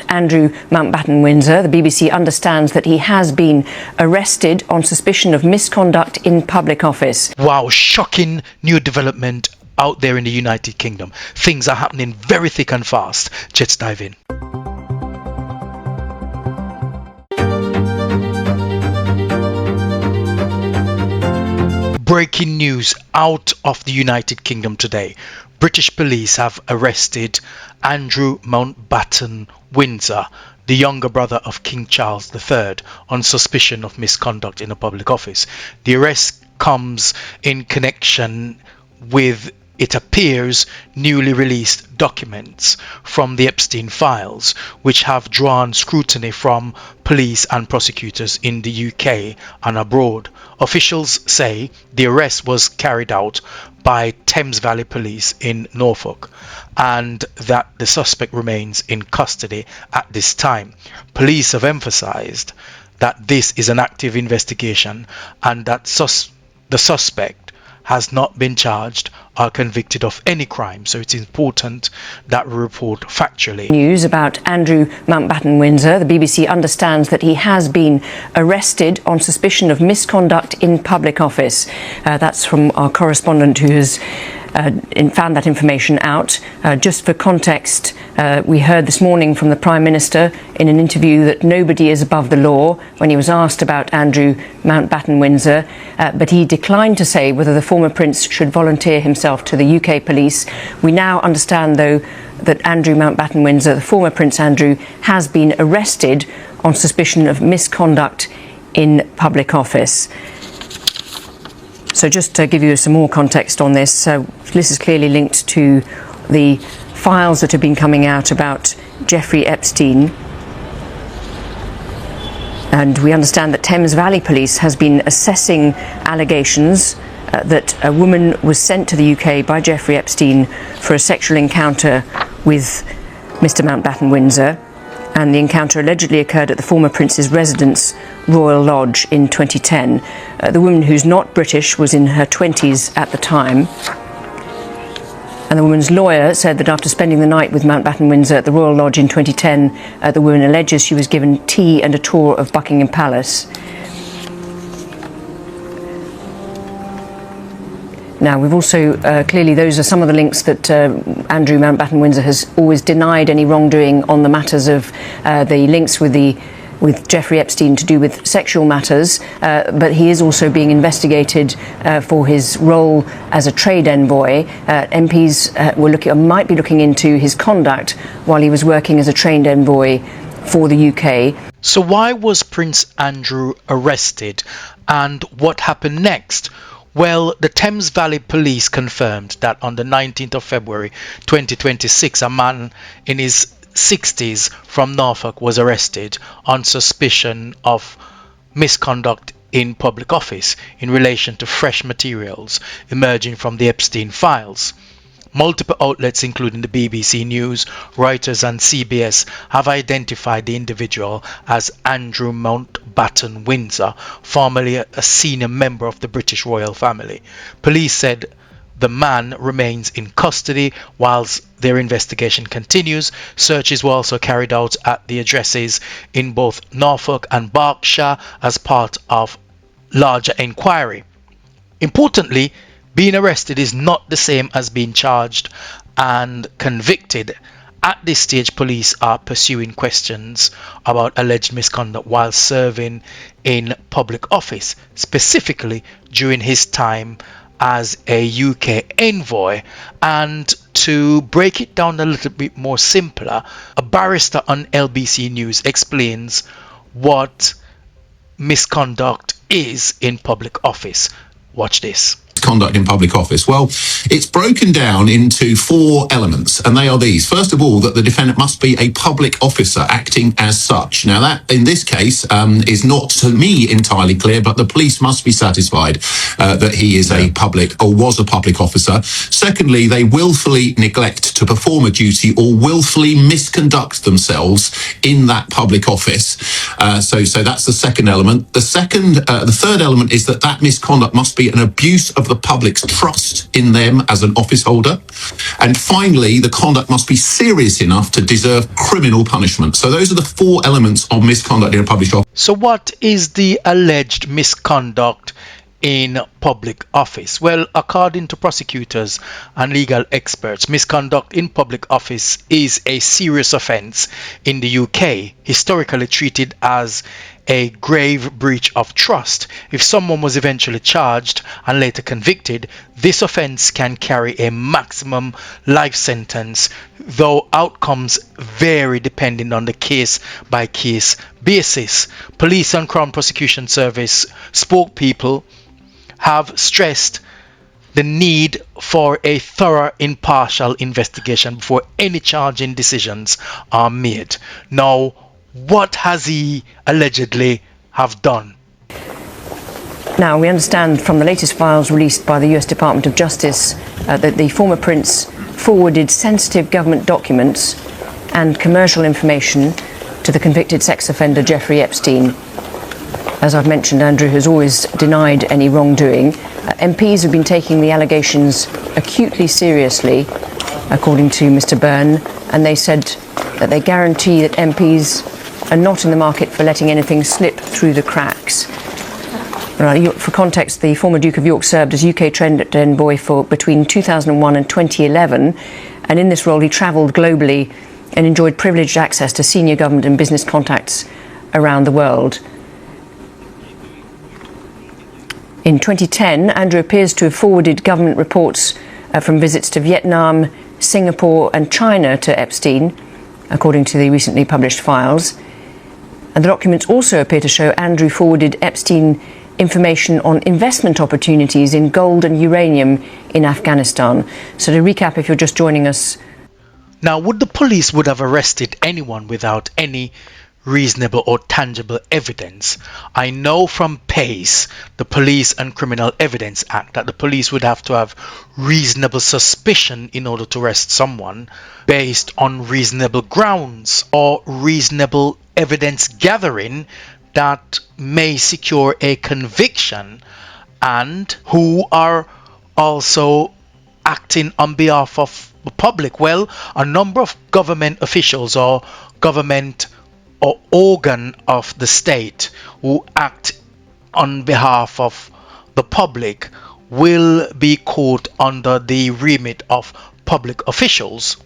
Andrew Mountbatten Windsor. The BBC understands that he has been arrested on suspicion of misconduct in public office. Wow, shocking new development out there in the United Kingdom. Things are happening very thick and fast. Let's dive in. Breaking news out of the United Kingdom today. British police have arrested Andrew Mountbatten Windsor, the younger brother of King Charles III, on suspicion of misconduct in a public office. The arrest comes in connection with, it appears, newly released documents from the Epstein files, which have drawn scrutiny from police and prosecutors in the UK and abroad. Officials say the arrest was carried out by Thames Valley Police in Norfolk and that the suspect remains in custody at this time. Police have emphasized that this is an active investigation and that the suspect has not been charged or convicted of any crime, so it's important that we report factually. News about Andrew Mountbatten Windsor. The BBC understands that he has been arrested on suspicion of misconduct in public office. That's from our correspondent who has found that information out. Just for context, we heard this morning from the Prime Minister in an interview that nobody is above the law when he was asked about Andrew Mountbatten Windsor, but he declined to say whether the former Prince should volunteer himself to the UK police. We now understand, though, that Andrew Mountbatten Windsor, the former Prince Andrew, has been arrested on suspicion of misconduct in public office. So just to give you some more context on this, this is clearly linked to the files that have been coming out about Jeffrey Epstein. And we understand that Thames Valley Police has been assessing allegations that a woman was sent to the UK by Jeffrey Epstein for a sexual encounter with Mr. Mountbatten Windsor. And the encounter allegedly occurred at the former Prince's residence, Royal Lodge, in 2010. The woman, who's not British, was in her 20s at the time. And the woman's lawyer said that after spending the night with Mountbatten Windsor at the Royal Lodge in 2010, the woman alleges she was given tea and a tour of Buckingham Palace. Now, we've also, clearly those are some of the links that Andrew Mountbatten Windsor has always denied any wrongdoing on the matters of the links with Jeffrey Epstein to do with sexual matters, but he is also being investigated for his role as a trade envoy. MPs might be looking into his conduct while he was working as a trade envoy for the UK. So why was Prince Andrew arrested and what happened next? Well, the Thames Valley Police confirmed that on the 19th of February 2026, a man in his 60s from Norfolk was arrested on suspicion of misconduct in public office in relation to fresh materials emerging from the Epstein files. Multiple outlets, including the BBC News, Reuters and CBS, have identified the individual as Andrew Mountbatten Windsor, formerly a senior member of the British royal family. Police said the man remains in custody whilst their investigation continues. Searches were also carried out at the addresses in both Norfolk and Berkshire as part of larger inquiry. Importantly, being arrested is not the same as being charged and convicted. At this stage, police are pursuing questions about alleged misconduct while serving in public office, specifically during his time as a UK envoy. And to break it down a little bit more simpler, a barrister on LBC News explains what misconduct is in public office. Watch this. Conduct in public office. Well, it's broken down into four elements, and they are these. First of all, that the defendant must be a public officer acting as such. Now, that in this case is not to me entirely clear, but the police must be satisfied that he is a public or was a public officer. Secondly, they willfully neglect to perform a duty or willfully misconduct themselves in that public office. So that's the second element. The third element is that misconduct must be an abuse of the public's trust in them as an office holder. And finally, the conduct must be serious enough to deserve criminal punishment. So those are the 4 elements of misconduct in a public office. So what is the alleged misconduct in public office? Well, according to prosecutors and legal experts, misconduct in public office is a serious offence in the UK, historically treated as a grave breach of trust. If someone was eventually charged and later convicted, this offence can carry a maximum life sentence, though outcomes vary depending on the case-by-case basis. Police and Crown Prosecution Service spokespeople have stressed the need for a thorough, impartial investigation before any charging decisions are made. Now, what has he allegedly have done? Now, we understand from the latest files released by the US Department of Justice that the former prince forwarded sensitive government documents and commercial information to the convicted sex offender Jeffrey Epstein. As I've mentioned, Andrew has always denied any wrongdoing. MPs have been taking the allegations acutely seriously, according to Mr Byrne, and they said that they guarantee that MPs are not in the market for letting anything slip through the cracks. For context, the former Duke of York served as UK trade envoy for between 2001 and 2011, and in this role he travelled globally and enjoyed privileged access to senior government and business contacts around the world. In 2010, Andrew appears to have forwarded government reports from visits to Vietnam, Singapore and China to Epstein, according to the recently published files. And the documents also appear to show Andrew forwarded Epstein information on investment opportunities in gold and uranium in Afghanistan. So to recap, if you're just joining us. Now, would the police would have arrested anyone without any reasonable or tangible evidence? I know from PACE, the Police and Criminal Evidence Act, that the police would have to have reasonable suspicion in order to arrest someone based on reasonable grounds or reasonable evidence gathering that may secure a conviction, and who are also acting on behalf of the public. Well, a number of government officials or government or organ of the state who act on behalf of the public will be caught under the remit of public officials.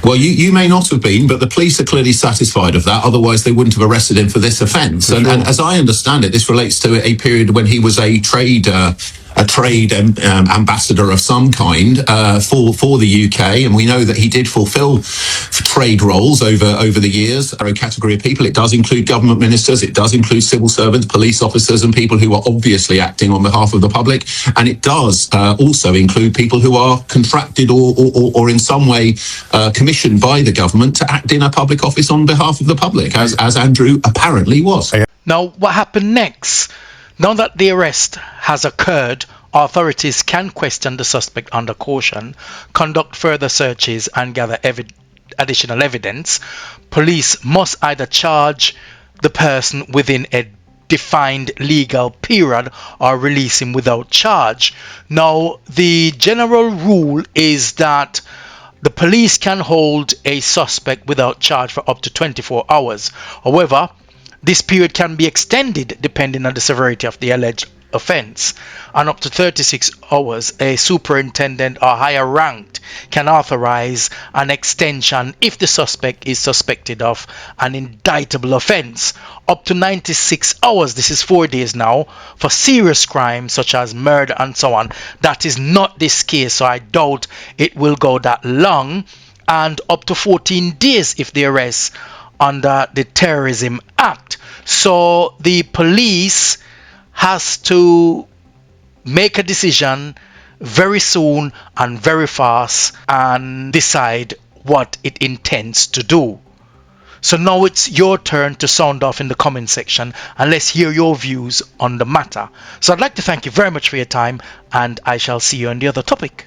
Well, you may not have been, but the police are clearly satisfied of that. Otherwise, they wouldn't have arrested him for this offence. And as I understand it, this relates to a period when he was a trade ambassador of some kind for the UK, and we know that he did fulfil trade roles over the years. A category of people. It does include government ministers, it does include civil servants, police officers, and people who are obviously acting on behalf of the public, and it does also include people who are contracted or in some way commissioned by the government to act in a public office on behalf of the public, as Andrew apparently was. Now, what happened next? Now that the arrest has occurred, authorities can question the suspect under caution, conduct further searches and gather additional evidence. Police must either charge the person within a defined legal period or release him without charge. Now, the general rule is that the police can hold a suspect without charge for up to 24 hours. However, this period can be extended depending on the severity of the alleged offence, and up to 36 hours a superintendent or higher ranked can authorize an extension if the suspect is suspected of an indictable offence. Up to 96 hours, this is 4 days now, for serious crimes such as murder and so on. That is not this case, so I doubt it will go that long, and up to 14 days if the arrest under the Terrorism Act. So the police has to make a decision very soon and very fast and decide what it intends to do. So now it's your turn to sound off in the comment section and let's hear your views on the matter. So I'd like to thank you very much for your time, and I shall see you on the other topic.